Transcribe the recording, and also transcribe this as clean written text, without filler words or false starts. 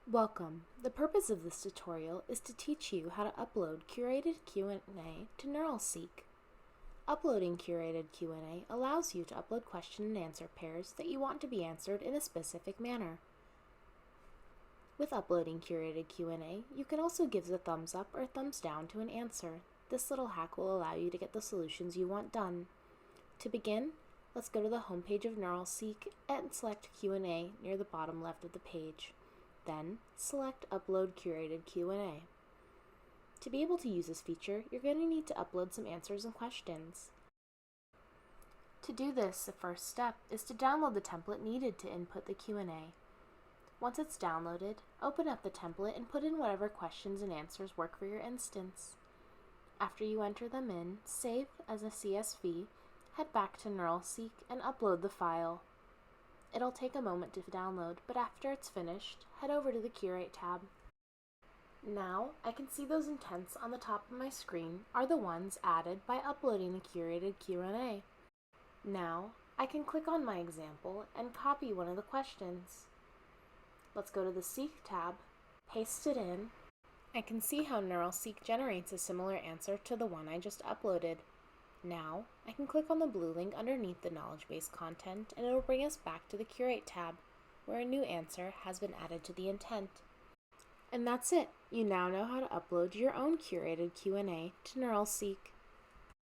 Welcome. The purpose of this tutorial is to teach you how to upload curated Q&A to NeuralSeek. Uploading curated Q&A allows you to upload question and answer pairs that you want to be answered in a specific manner. With uploading curated Q&A, you can also give the thumbs up or thumbs down to an answer. This little hack will allow you to get the solutions you want done. To begin, let's go to the homepage of NeuralSeek and select Q&A near the bottom left of the page. Then, select Upload Curated Q&A. To be able to use this feature, you're going to need to upload some answers and questions. To do this, the first step is to download the template needed to input the Q&A. Once it's downloaded, open up the template and put in whatever questions and answers work for your instance. After you enter them in, save as a CSV, head back to NeuralSeek and upload the file. It'll take a moment to download, but after it's finished, head over to the Curate tab. Now, I can see those intents on the top of my screen are the ones added by uploading the curated Q&A. Now, I can click on my example and copy one of the questions. Let's go to the Seek tab, paste it in. I can see how NeuralSeek generates a similar answer to the one I just uploaded. Now, I can click on the blue link underneath the knowledge base content and it will bring us back to the Curate tab, where a new answer has been added to the intent. And that's it! You now know how to upload your own curated Q&A to NeuralSeek.